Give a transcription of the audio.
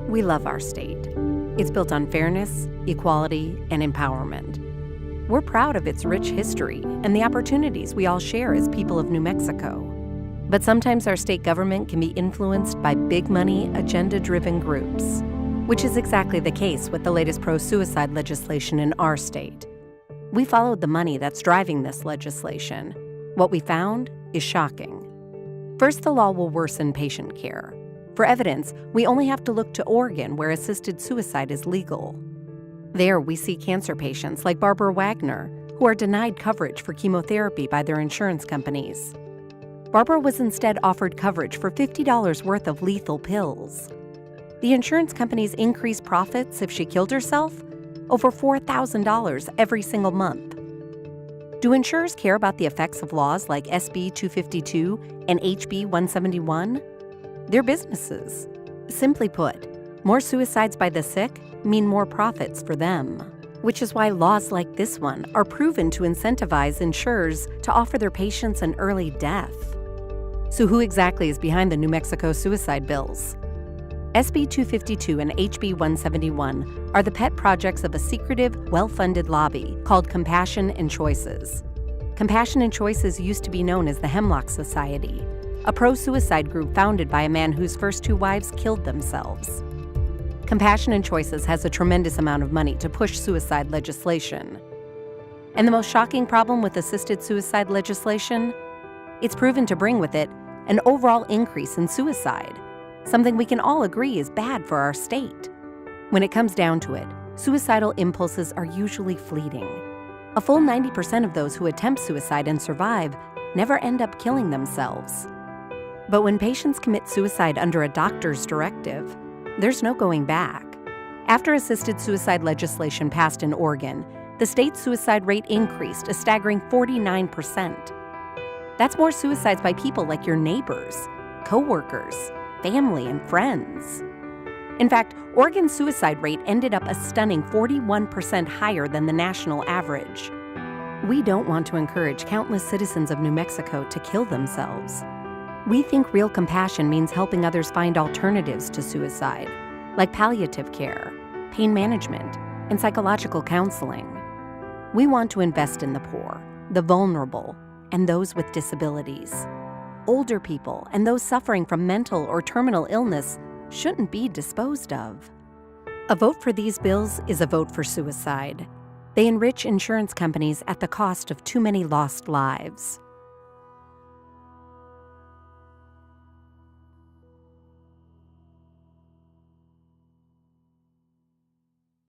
We love our state. It's built on fairness, equality, and empowerment. We're proud of its rich history and the opportunities we all share as people of New Mexico. But sometimes our state government can be influenced by big money, agenda-driven groups, which is exactly the case with the latest pro-suicide legislation in our state. We followed the money that's driving this legislation. What we found is shocking. First, the law will worsen patient care. For evidence, we only have to look to Oregon, where assisted suicide is legal. There, we see cancer patients like Barbara Wagner, who are denied coverage for chemotherapy by their insurance companies. Barbara was instead offered coverage for $50 worth of lethal pills. The insurance companies increased profits if she killed herself over $4,000 every single month. Do insurers care about the effects of laws like SB 252 and HB 171? They're businesses. Simply put, more suicides by the sick mean more profits for them, which is why laws like this one are proven to incentivize insurers to offer their patients an early death. So who exactly is behind the New Mexico suicide bills? SB 252 and HB 171 are the pet projects of a secretive, well-funded lobby called Compassion and Choices. Compassion and Choices used to be known as the Hemlock Society, a pro-suicide group founded by a man whose first 2 wives killed themselves. Compassion and Choices has a tremendous amount of money to push suicide legislation. And the most shocking problem with assisted suicide legislation? It's proven to bring with it an overall increase in suicide, something we can all agree is bad for our state. When it comes down to it, suicidal impulses are usually fleeting. A full 90% of those who attempt suicide and survive never end up killing themselves. But when patients commit suicide under a doctor's directive, there's no going back. After assisted suicide legislation passed in Oregon, the state's suicide rate increased a staggering 49%. That's more suicides by people like your neighbors, coworkers, family, and friends. In fact, Oregon's suicide rate ended up a stunning 41% higher than the national average. We don't want to encourage countless citizens of New Mexico to kill themselves. We think real compassion means helping others find alternatives to suicide, like palliative care, pain management, and psychological counseling. We want to invest in the poor, the vulnerable, and those with disabilities. Older people and those suffering from mental or terminal illness shouldn't be disposed of. A vote for these bills is a vote for suicide. They enrich insurance companies at the cost of too many lost lives.